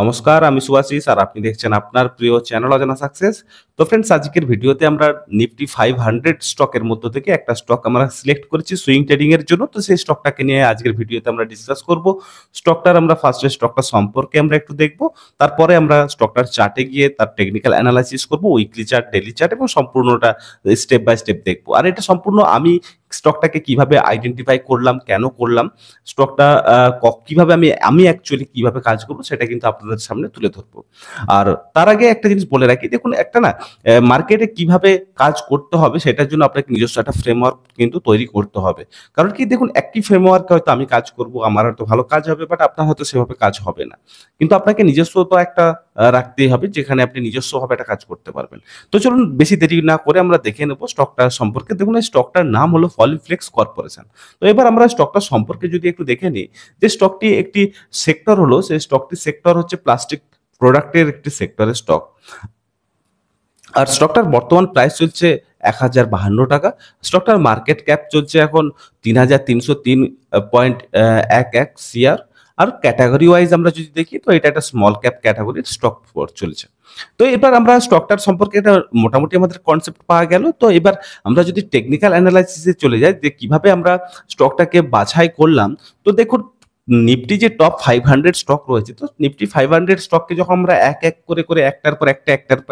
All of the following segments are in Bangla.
নমস্কার, আমি সুভাশিস আর আপনি দেখছেন আপনার প্রিয় চ্যানেল অজানা সাকসেস। তো ফ্রেন্ডস, আজকের ভিডিওতে আমরা নিফটি 500 স্টকের মধ্য থেকে একটা স্টক আমরা সিলেক্ট করেছি সুইং ট্রেডিং এর জন্য। তো সেই স্টকটাকে নিয়ে আজকের ভিডিওতে আমরা ডিসকাস করব। স্টকটার আমরা ফার্স্টে স্টকটা সম্পর্কে আমরা একটু দেখব, তারপরে আমরা স্টকটার চার্টে গিয়ে তার টেকনিক্যাল অ্যানালাইসিস করব, উইকলি চার্ট, ডেইলি চার্ট এবং সম্পূর্ণটা স্টেপ বাই স্টেপ দেখব। আর এটা সম্পূর্ণ আমি স্টকটাকে কিভাবে আইডেন্টিফাই করলাম, কেন করলাম, স্টকটা কিভাবে আমি অ্যাকচুয়ালি কিভাবে কাজ করবো সেটা কিন্তু আপনাদের সামনে তুলে ধরবো। আর তার আগে একটা জিনিস বলে রাখি, দেখুন একটা না মার্কেটে কিভাবে কাজ করতে হবে সেটার জন্য আপনাকে নিজস্ব একটা ফ্রেমওয়ার্ক কিন্তু তৈরি করতে হবে। কারণ কি, দেখুন একটি ফ্রেমওয়ার্কে হয়তো আমি কাজ করব, আমার হয়তো ভালো কাজ হবে, বাট আপনার হয়তো সেভাবে কাজ হবে না। কিন্তু আপনাকে নিজস্ব তো একটা রাখতেই হবে, যেখানে আপনি নিজস্বভাবে একটা কাজ করতে পারবেন। তো চলুন বেশি দেরি না করে আমরা দেখে নেব স্টকটা সম্পর্কে। দেখুন এই স্টকটার নাম হলো পলিফ্লেক্স কর্পোরেশন। তো এবার আমরা স্টকটা সম্পর্কে যদি একটু দেখে নিই, যে স্টকটি একটি সেক্টর হলো, সেই স্টকটি সেক্টর হচ্ছে প্লাস্টিক প্রোডাক্টের একটি সেক্টরের স্টক। আর স্টকটার বর্তমান প্রাইস চলছে 1052 টাকা। স্টকটার মার্কেট ক্যাপ চলছে এখন 3303.11 CR। আর ক্যাটাগরি ওয়াইজ আমরা যদি দেখি, তো এটা একটা স্মল ক্যাপ ক্যাটাগরির স্টক চলছে। তো এবার আমরা স্টকটার সম্পর্কে এটা মোটামুটি আমাদের কনসেপ্ট পাওয়া গেল। তো এবার আমরা যদি টেকনিক্যাল অ্যানালাইসিসে চলে যাই, যে কিভাবে আমরা স্টকটাকে বাছাই করলাম। তো দেখুন, নিফটি যে টপ 500 স্টক রয়েছে, তো নিফটি 500 স্টককে যখন আমরা এক এক করে করে একটার পর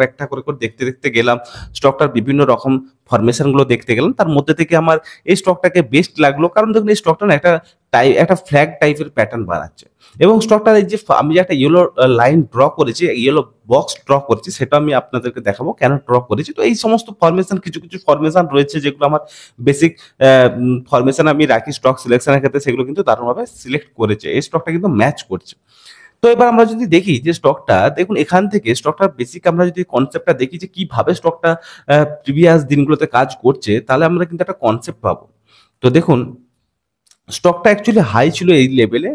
একটা করে করে দেখতে দেখতে গেলাম, স্টকটার বিভিন্ন রকম ফরমেশন গুলো দেখতে গেলাম, তার মধ্যে থেকে আমার এই স্টকটাকে বেস্ট লাগলো। কারণ দেখুন এই স্টকটা না একটা ফ্ল্যাগ টাইপের প্যাটার্ন বানাচ্ছে, এবং স্টকটার এই যে আমি যে একটা ইয়েলো লাইন ড্র করেছি, ইয়েলো বক্স ড্র করেছি, সেটা আমি আপনাদেরকে দেখাবো কেন ড্র করেছি। তো এই সমস্ত ফরমেশন, কিছু কিছু ফরমেশন রয়েছে যেগুলো আমার বেসিক ফরমেশন আমি রাখি স্টক সিলেকশনের ক্ষেত্রে, সেগুলো কিন্তু দারুণভাবে সিলেক্ট করেছে, এই স্টকটা কিন্তু ম্যাচ করছে। তো এবার আমরা যদি দেখি যে স্টকটা, দেখুন এখান থেকে স্টকটার বেসিক আমরা যদি কনসেপ্টটা দেখি যে কিভাবে স্টকটা প্রিভিয়াস দিনগুলোতে কাজ করছে, তাহলে আমরা কিন্তু একটা কনসেপ্ট পাবো। তো দেখুন, স্টকটা অ্যাকচুয়ালি হাই ছিল এই লেভেলে,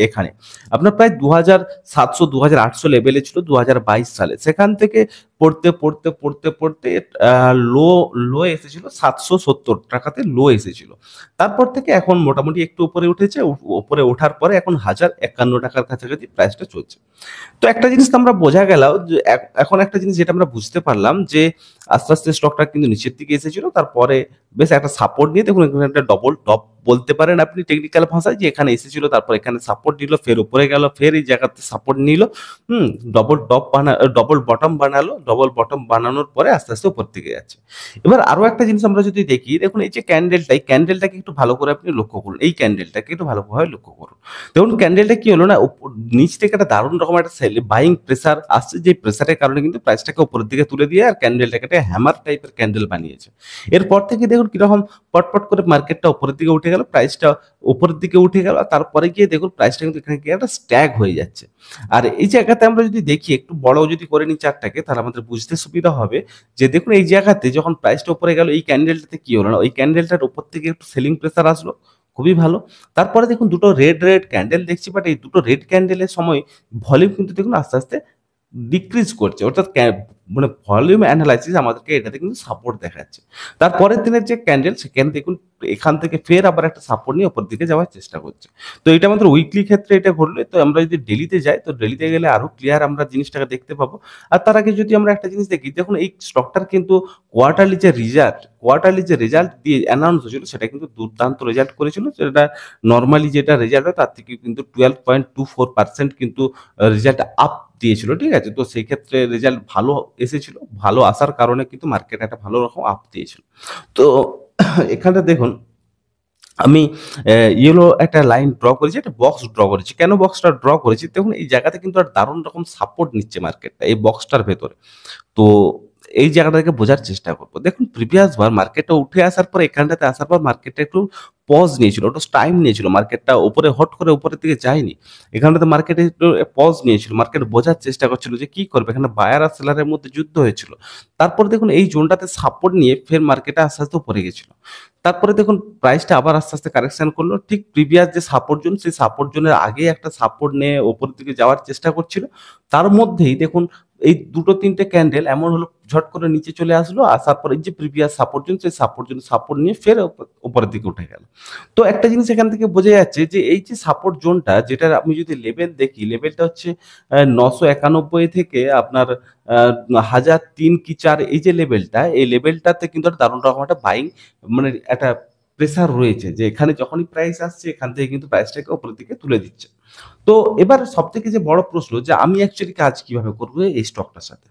এখানে আপনার প্রায় 2700 2800 লেভেলে ছিল 2022 সালে। সেখান থেকে পড়তে পড়তে পড়তে পড়তে লো লো এসেছিল 770 টাকাতে, লো এসেছিল। তারপর থেকে এখন মোটামুটি একটু উপরে উঠেছে, উপরে ওঠার পরে এখন 1051 টাকার কাছাকাছি প্রাইসটা চলছে। তো একটা জিনিস তো আমরা বোঝা গেল যে এখন একটা জিনিস যেটা আমরা বুঝতে পারলাম, যে আস্তে আস্তে স্টকটা কিন্তু নিচের দিকে এসেছিল, তারপরে বেশ একটা সাপোর্ট নিয়ে, দেখুন এখানে একটা ডবল টপ বলতে পারেন আপনি টেকনিক্যাল ভাষায়, যে এখানে এসেছিল, তারপর এখানে সাপোর্ট নিল, ফের উপরে গেল, ফের এই জায়গাতে সাপোর্ট নিল, ডবল বটম বানালো, ডবল বটম বানানোর পরে আস্তে আস্তে উপর দিকে যাচ্ছে। এবার আরো একটা জিনিস আমরা যদি দেখি, দেখুন এই যে ক্যান্ডেলটাকে একটু ভালো করে আপনি লক্ষ্য করুন, এই ক্যান্ডেলটাকে একটু ভালোভাবে লক্ষ্য করুন। দেখুন ক্যান্ডেলটা কি হলো না, নিচ থেকে একটা দারুণ রকম একটা বাইং প্রেসার আসছে, যে প্রেসারের কারণে কিন্তু প্রাইসটাকে উপরের দিকে তুলে দিয়ে আর ক্যান্ডেলটাকে একটা হ্যামার টাইপের ক্যান্ডেল বানিয়েছে। এরপর থেকে দেখুন কিরকম পটপট করে মার্কেটটা উপরের দিকে উঠে গেল, প্রাইসটা উপরের দিকে উঠে গেল, তারপরে গিয়ে দেখুন প্রাইসটা কিন্তু এখানে গিয়ে একটা স্ট্যাগ হয়ে যাচ্ছে। আর এই জায়গাতে আমরা যদি দেখি, একটু বড় যদি করে নিই চার্টটাকে, তাহলে আমাদের বুঝতে সুবিধা হবে, যে দেখুন এই জায়গাতে যখন প্রাইসটা উপরে গেল, এই ক্যান্ডেলটাতে কি হলো না, ওই ক্যান্ডেলটার উপর থেকে একটু সেলিং প্রেসার আসলো, খুবই ভালো। তারপরে দেখুন দুটো রেড রেড ক্যান্ডেল দেখছি, বাট এই দুটো রেড ক্যান্ডেলের সময় ভলিউম কিন্তু দেখুন আস্তে আস্তে ডিক্রিজ করছে, অর্থাৎ মানে ভলিউম অ্যানালাইসিস আমাদেরকে এটাতে কিন্তু সাপোর্ট দেখাচ্ছে। তারপরের দিনের যে ক্যান্ডেল, সেখানে দেখুন এখান থেকে ফের আবার একটা সাপোর্ট নিয়ে উপর দিকে যাওয়ার চেষ্টা করছে। তো এটা আমাদের উইকলি ক্ষেত্রে এটা ঘটলে, তো আমরা যদি ডেলিতে যাই, তো ডেলিতে গেলে আরো ক্লিয়ার আমরা জিনিসটাকে দেখতে পাবো। আর তার আগে যদি আমরা একটা জিনিস দেখি, দেখুন এই স্টকটার কিন্তু কোয়ার্টারলি যে রেজাল্ট দিয়ে অ্যানাউন্স হয়েছিল, সেটা কিন্তু দুর্দান্ত রেজাল্ট করেছিল। সেটা নর্মালি যেটা রেজাল্ট হয় তার থেকে কিন্তু 12.24% কিন্তু রেজাল্ট আপ দিয়েছিল, ঠিক আছে। তো সেই ক্ষেত্রে রেজাল্ট ভালো এসেছিল, ভালো আসার কারণে কিন্তু মার্কেট একটা ভালো রকম আপ দিয়েছিল। তো এখানে দেখুন আমি ইয়েলো একটা লাইন ড্র করেছি, একটা বক্স ড্র করেছি। কেন বক্সটা ড্র করেছি, দেখুন এই জায়গাতে কিন্তু একটা দারুণ রকম সাপোর্ট নিচ্ছে মার্কেটটা এই বক্সটার ভেতরে। তো এই জায়গাটাকে বোঝার চেষ্টা করব। দেখুন প্রিভিয়াস বার মার্কেটটা উঠে আসার পর, এখানটাতে আসার পর মার্কেটটা একটু পজ নিয়েছিল, একটু টাইম নিয়েছিল, মার্কেটটা উপরে হট করে উপরের দিকে যায়নি। এখানটাতে মার্কেটে একটু পজ নিয়েছিল, মার্কেট বোঝার চেষ্টা করছিল যে কি করবে, এখানে বায়ার আর সেলারের মধ্যে যুদ্ধ হয়েছিল। তারপর দেখুন এই জোনটাতে সাপোর্ট নিয়ে ফের মার্কেটে আস্তে আস্তে উপরে গেছিল। তারপরে দেখুন প্রাইসটা আবার আস্তে আস্তে কারেকশন করলো, ঠিক প্রিভিয়াস যে সাপোর্ট জোন, সেই সাপোর্ট জোনের আগে একটা সাপোর্ট নিয়ে উপরের দিকে যাওয়ার চেষ্টা করছিল। তার মধ্যেই দেখুন এই দুটো তিনটে ক্যান্ডেল এমন হলো ঝট করে নিচে চলে আসলো, আসার পর এই যে প্রিভিয়াস সাপোর্ট জোন, সেই সাপোর্ট নিয়ে ফের উপরের দিকে উঠে গেল। তো একটা জিনিস এখান থেকে বোঝা যাচ্ছে যে এই যে সাপোর্ট জোনটা, যেটার আমি যদি লেভেল দেখি, লেভেলটা হচ্ছে 991 থেকে আপনার 1003 কি 4, এই যে লেভেলটা, এই লেভেলটাতে কিন্তু একটা দারুণ রকম একটা বাইং মানে একটা প্রেসার রয়েছে, যে এখানে যখনই প্রাইস আসছে এখান থেকে কিন্তু প্রাইসটাকে উপরের দিকে তুলে দিচ্ছে। তো এবার সবথেকে যে বড় প্রশ্ন, যে আমি অ্যাকচুয়ালি কাজ কিভাবে করব এই স্টকটার সাথে?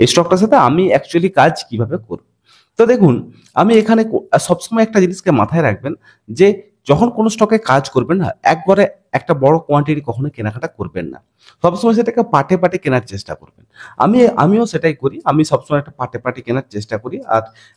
এই স্টকটার সাথে আমি অ্যাকচুয়ালি কাজ কিভাবে করব? তো দেখুন, আমি এখানে সবসময় একটা জিনিসকে মাথায় রাখবেন, যে যখন কোনো স্টকে কাজ করবেন না, একবারে একটা বড় কোয়ান্টিটি কখনো কেনাকাটা করবেন না। সবসময় সেটাকে পার্টে কেনার চেষ্টা করবেন। আমিও সেটাই করি। আমি সবসময় একটা পার্টে কেনার চেষ্টা করি।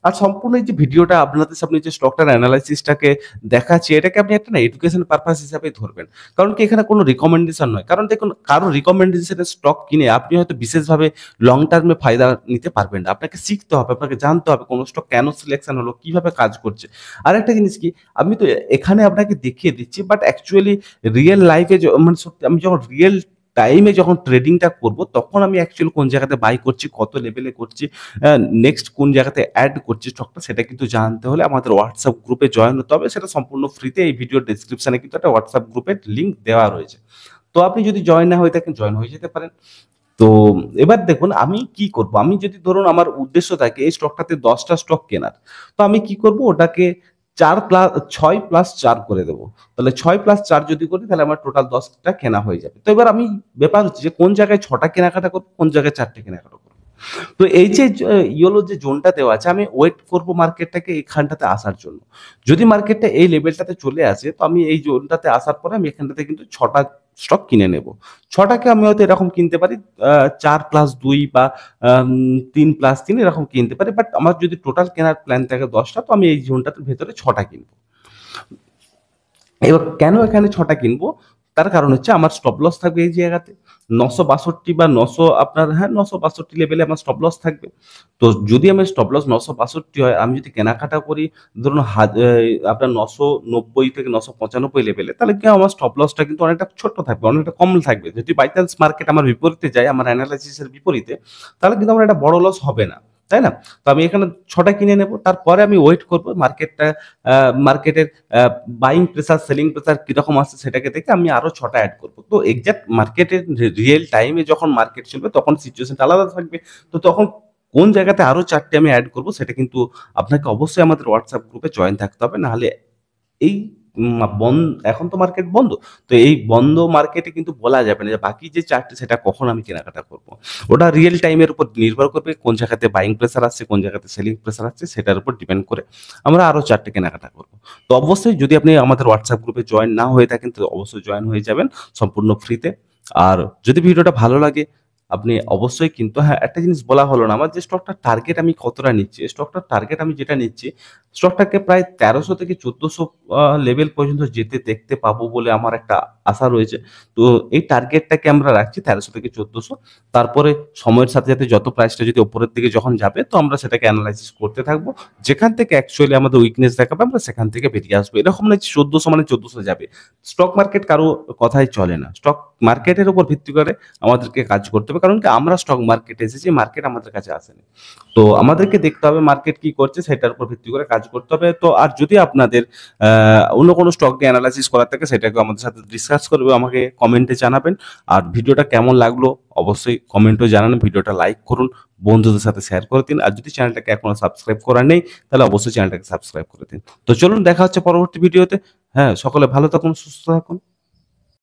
আর সম্পূর্ণ এই যে ভিডিওটা আপনাদের সামনে যে স্টকটার এনালাইসিসটাকে দেখাচ্ছি, এটাকে আপনি একটা না এডুকেশন পারপাস হিসাবেই ধরবেন। কারণ কি, এখানে কোনো রিকমেন্ডেশন নয়। কারণ দেখুন, কারো রিকমেন্ডেশন এর স্টক কিনে আপনি হয়তো বিশেষভাবে লং টার্মে ফায়দা নিতে পারবেন না। আপনাকে শিখতে হবে, আপনাকে জানতে হবে কোন স্টক কেন সিলেকশন হলো, কিভাবে কাজ করছে। আরেকটা জিনিস কি, আমি তো এখানে আপনাকে দেখিয়ে দিচ্ছি, বাট অ্যাকচুয়ালি রিয়েল লাইফে মানে সত্যি আমি যখন রিয়েল টাইমে যখন ট্রেডিংটা করব, তখন আমি অ্যাকচুয়ালি কোন জায়গাতে বাই করছি, কত লেভেলে করছি, নেক্সট কোন জায়গাতে অ্যাড করছি স্টকটা, সেটা কিন্তু জানতে হলে আমাদের হোয়াটসঅ্যাপ গ্রুপে জয়েন হতে হবে। সেটা সম্পূর্ণ ফ্রিতে। এই ভিডিওর ডেসক্রিপশনে কিন্তু একটা হোয়াটসঅ্যাপ গ্রুপের লিঙ্ক দেওয়া রয়েছে। তো আপনি যদি জয়েন না হয়ে থাকেন, জয়েন হয়ে যেতে পারেন। তো এবার দেখুন আমি কি করব। আমি যদি ধরুন আমার উদ্দেশ্য থাকে এই স্টকটাতে 10টা স্টক কেনার, তো আমি কি করব, ওটাকে 6+4 করে দেবো। তাহলে 6+4 যদি করি, তাহলে আমার টোটাল 10টা কেনা হয়ে যাবে। তো এবার আমি ব্যাপার হচ্ছে যে কোন জায়গায় 6টা কেনাকাটা করবো, কোন জায়গায় 4টে কেনাকাটা করবো। তো এই যে ইয়েলো যে জোনটা দেওয়া আছে, আমি ওয়েট করব মার্কেটটাকে এখানটাতে আসার জন্য। যদি মার্কেটটা এই লেভেলটাতে চলে আসে, তো আমি এই জোনটাতে আসার পরে আমি এখানটাতে কিন্তু 6টা স্টক কিনে নেব। 6টাকে আমি হয়তো এরকম কিনতে পারি 4+2 বা 3+3 এরকম কিনতে পারি। বাট আমার যদি টোটাল কেনার প্ল্যান থাকে 10টা, তো আমি এই জোনটার ভেতরে 6টা কিনবো। এবার কেন এখানে 6টা কিনবো? তার কারণ হচ্ছে আমার স্টপ লস থাকবে এই জায়গাতে 962 বা 900, আপনার হ্যাঁ 962 লেভেলে আমার স্টপ লস থাকবে। তো যদি আমার স্টপ লস 962 হয়, আমি যদি কেনাকাটা করি ধরুন আপনার 990 থেকে 995 লেভেলে, তাহলে কি আমার স্টপ লসটা কিন্তু অনেকটা ছোট্ট থাকবে, অনেকটা কম থাকবে। যদি বাই চান্স মার্কেট আমার বিপরীতে যায়, আমার অ্যানালাইসিসের বিপরীতে, তাহলে কিন্তু আমার একটা বড় লস হবে না, তাই না? তো আমি এখানে 6টা কিনে নেব। তারপরে আমি ওয়েট করব মার্কেটের বাইং প্রেসার, সেলিং প্রেসার কিরকম আসছে সেটাকে দেখে আমি আরো 6টা অ্যাড করব। তো এক্সাক্ট মার্কেটের রিয়েল টাইমে যখন মার্কেট চলবে, তখন সিচুয়েশনটা আলাদা থাকবে। তো তখন কোন জায়গাতে আরো 4টে আমি অ্যাড করব, সেটা কিন্তু আপনাকে অবশ্যই আমাদের হোয়াটসঅ্যাপ গ্রুপে জয়েন থাকতে হবে। নাহলে এই এখন তো মার্কেট বন্ধ। তো এই বন্ধ মার্কেটে কিন্তু বলা যাবে না যে বাকি যে 4টে সেটা কখন আমি কেনাকাটা করব। ওটা রিয়েল টাইমের উপর নির্ভর করবে, কোন জায়গাতে বাইং প্রেসার আসছে, কোন জায়গাতে সেলিং প্রেসার আসছে, সেটার উপর ডিপেন্ড করে আমরা আরো 4টে কেনাকাটা করব। তো অবশ্যই যদি আপনি আমাদের হোয়াটসঅ্যাপ গ্রুপে জয়েন না হয়ে থাকেন, তো অবশ্যই জয়েন হয়ে যাবেন সম্পূর্ণ ফ্রিতে। আর যদি ভিডিওটা ভালো লাগে, আপনি অবশ্যই কিন্তু হ্যাঁ, একটা জিনিস বলা হলো না আমার, যে স্টকটার টার্গেট আমি কতটা নিচ্ছি। স্টকটার টার্গেট আমি যেটা নিচ্ছি, স্টকটাকে প্রায় 1300 থেকে 1400 লেভেল পর্যন্ত যেতে দেখতে পাবো বলে আমার একটা আশা রয়েছে। তো এই টার্গেটটাকে আমরা রাখছি 1300 থেকে 1400। তারপরে সময়ের সাথে সাথে যত প্রাইসটা যদি উপরের দিকে যখন যাবে, তো আমরা সেটাকে অ্যানালাইসিস করতে থাকবো। যেখান থেকে অ্যাকচুয়ালি আমাদের উইকনেস দেখাবে, আমরা সেখান থেকে বেরিয়ে আসবো। এরকম না যে 1400 মানে 1400 যাবে। স্টক মার্কেট কারো কথাই চলে না। স্টক মার্কেটের উপর ভিত্তি করে আমাদেরকে কাজ করতে হবে। কারণ কি, আমরা স্টক মার্কেটে এসেছি, মার্কেট আমাদের কাছে আসেনি। তো আমাদেরকে দেখতে হবে মার্কেট কি করছে, সেটার উপর ভিত্তি করে কাজ করতে হবে। তো আর যদি আপনাদের অন্য কোনো স্টক নিয়ে অ্যানালাইসিস করার থাকে, সেটাকে আমাদের সাথে ডিসকাস করবে, আমাকে কমেন্টে জানাবেন। আর ভিডিওটা কেমন লাগলো অবশ্যই কমেন্টেও জানান। ভিডিওটা লাইক করুন, বন্ধুদের সাথে শেয়ার করে দিন। আর যদি চ্যানেলটাকে এখনো সাবস্ক্রাইব করা নেই, তাহলে অবশ্যই চ্যানেলটাকে সাবস্ক্রাইব করে দিন। তো চলুন, দেখা হচ্ছে পরবর্তী ভিডিওতে। হ্যাঁ, সকলে ভালো থাকুন, সুস্থ থাকুন।